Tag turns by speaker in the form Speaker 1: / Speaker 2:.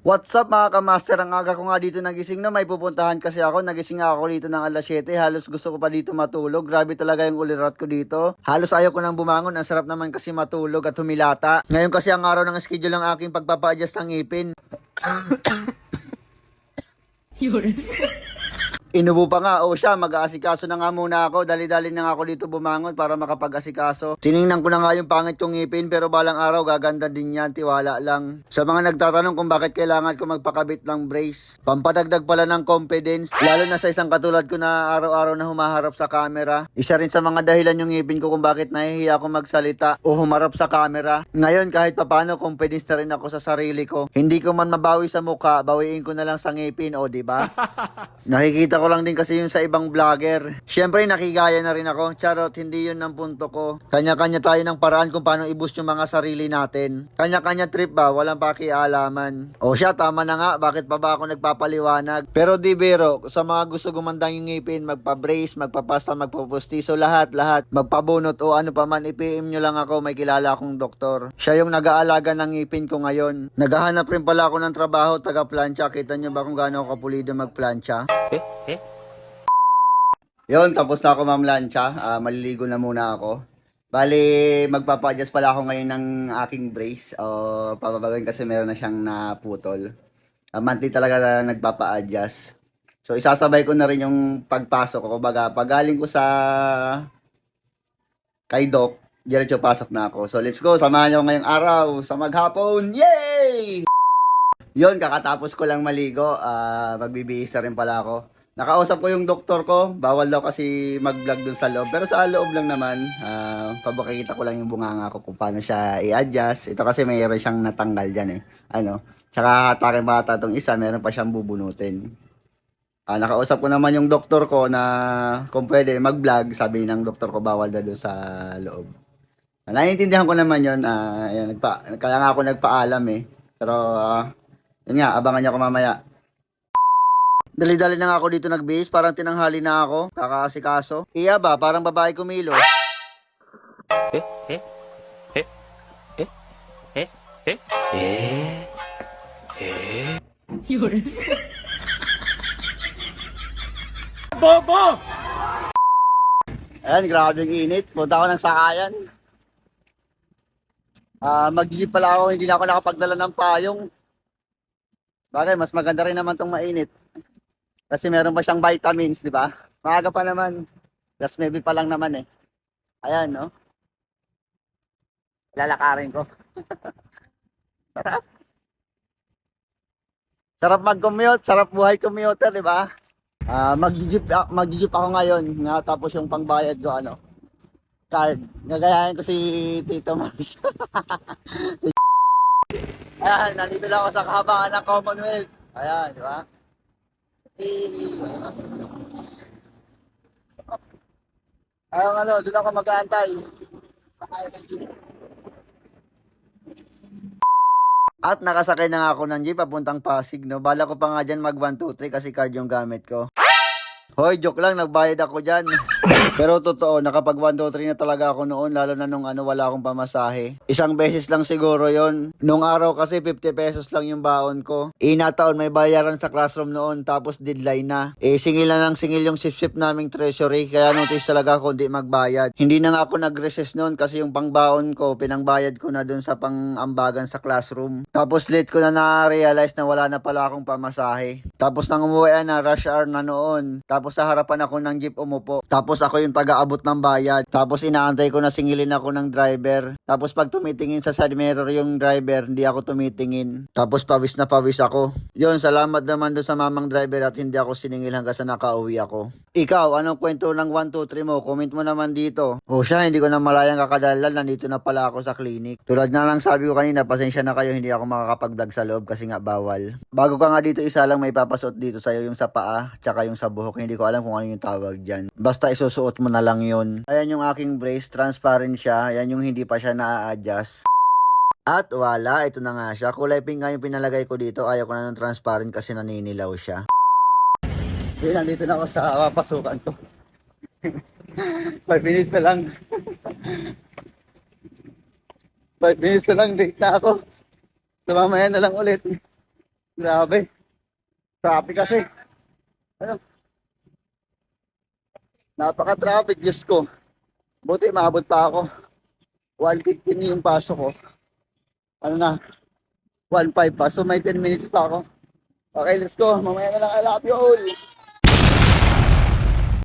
Speaker 1: What's up mga kamaster? Ang aga ko nga dito nagising na may pupuntahan kasi ako. Nagising nga ako dito ng alas 7. Halos gusto ko pa dito matulog. Grabe talaga yung ulirat ko dito. Halos ayaw ko nang bumangon. Ang sarap naman kasi matulog at humilata. Ngayon kasi ang araw ng schedule ng aking pagpapa-adjust ng ngipin. Inubo pa nga, siya, mag-aasikaso na nga muna ako. Dali-dali na nga ako dito bumangon para makapag-asikaso. Tiningnan ko na nga yung pangit kong ngipin, pero balang araw gaganda din yan, tiwala lang. Sa mga nagtatanong kung bakit kailangan ko magpakabit ng brace, pampadagdag pala ng confidence, lalo na sa isang katulad ko na araw-araw na humaharap sa camera. Isa rin sa mga dahilan yung ngipin ko kung bakit nahihiya ako magsalita o humarap sa camera. Ngayon kahit papano, confidence na rin ako sa sarili ko. Hindi ko man mabawi sa mukha, bawiin ko na lang sa ngipin, o diba? Nakikita ko lang din kasi yun sa ibang vlogger. Siyempre nakigaya na rin ako. Charot, hindi yun ang punto ko. Kanya-kanya tayo ng paraan kung paano i-boost yung mga sarili natin. Kanya-kanya trip ba? Walang pakialaman. O siya, tama na nga. Bakit pa ba ako nagpapaliwanag? Pero di biro, sa mga gusto gumandang yung ngipin, magpa-brace, magpapasta, magpapustiso, lahat. Magpabunot o ano pa man, i-PM nyo lang ako. May kilala akong doktor. Siya yung nag-aalaga ng ngipin ko ngayon. Naghahanap rin pala ako ng trabaho, taga-plancha. Kita nyo ba kung gaano ako kapulido magplancha? Yun, tapos na ako mamlansya. Maliligo na muna ako. Bali, magpapa-adjust pala ako ngayon ng aking brace. Papabagawin kasi meron na siyang naputol. Monthly talaga na nagpapa-adjust. So, isasabay ko na rin yung pagpasok ko. Kumbaga, pagaling ko sa kay Doc, diretso pasok na ako. So, let's go. Samahan nyo ngayong araw sa maghapon. Yay! Yun, kakatapos ko lang maligo. Magbibihis na rin pala ako. Nakausap ko yung doktor ko, bawal daw kasi mag-vlog dun sa loob. Pero sa loob lang naman, pabakikita ko lang yung bunganga ko kung paano siya i-adjust. Ito kasi mayroon siyang natanggal dyan eh. Tsaka taking bata tong isa, meron pa siyang bubunutin. Nakausap ko naman yung doktor ko na kung pwede mag-vlog, sabi ng doktor ko bawal daw dun sa loob. Naiintindihan ko naman yun, kaya nga ako nagpaalam eh. Pero yun nga, abangan niyo ako mamaya. Dali-dali na nga ako dito nagbihis, parang tinanghali na ako, kakaasikaso. Iya ba, parang babae kumilo. Bobo! Ayan, grabe yung init. Punta ako ng sakayan. Mag-jeep pala ako, hindi na ako nakapagdala ng payong. Bagay, mas maganda rin naman tong mainit. Kasi meron pa siyang vitamins, di ba? Maaga pa naman. Last maybe pa lang naman eh. Ayan, no? Lalakarin ko. Sarap. Sarap mag-commute, sarap buhay commuter, di ba? Mag-jeep ako ngayon. Tapos yung pangbayad ko, card. Gagayahin ko si Tito Mars. Ayan, nandito lang ako sa kahabaan ng Commonwealth. Ayan, di ba? Ayun, doon ako mag-aantay. At nakasakay na nga ako ng jeep papuntang Pasig, no? Bala ko pa nga dyan mag 1, 2, 3 kasi card yung gamit ko. Hoy, joke lang, nagbayad ako dyan. Pero totoo, nakapag 1, 2, 3 na talaga ako noon, lalo na nung wala akong pamasahe. Isang beses lang siguro yon. Nung araw kasi 50 pesos lang yung baon ko. Taon may bayaran sa classroom noon, tapos deadline na. Singil na ng singil yung sip-sip naming treasury, kaya notice talaga ako hindi magbayad. Hindi na nga ako nag-recess noon kasi yung pangbaon ko, pinangbayad ko na dun sa pangambagan sa classroom. Tapos late ko na na-realize na wala na pala akong pamasahe. Tapos nang umuwi na, rush hour na noon. Tapos sa harapan ako ng jeep umupo. Tapos ako yung taga-abot ng bayad. Tapos inaantay ko na singilin ako ng driver. Tapos pag tumitingin sa side mirror yung driver, hindi ako tumitingin. Tapos pawis na pawis ako. Yun, salamat naman doon sa mamang driver at hindi ako siningil hanggang sa nakauwi ako. Ikaw, anong kwento ng 1, 2, 3 mo? Comment mo naman dito. Siya, hindi ko na malayang kakadalal. Nandito na pala ako sa clinic. Tulad na lang sabi ko kanina, pasensya na kayo, hindi ako makakapag-vlog sa loob kasi nga bawal. Bago ka nga dito, isa lang may papasuot dito sa'yo, yung sa paa, tsaka yung sa buhok. Hindi ko alam kung ano yung tawag dyan. Basta isusuot mo na lang yun. Ayan yung aking brace, transparent siya. Ayan yung hindi pa siya na-adjust. At wala, ito na nga siya. Kulay pink nga yung pinalagay ko dito. Ayaw ko na ng transparent kasi naninilaw siya. Nandito na ako sa pasukan ko. 5 minutes na lang. 5 minutes na lang, late na ako. So mamaya na lang ulit. Grabe. Traffic kasi. Ano, napaka-traffic, Diyos ko. Buti maabot pa ako. 1:15 yung pasok ko. Ano na, 1:05 pa. So may 10 minutes pa ako. Okay, let's go. Mamaya na lang. I love you all.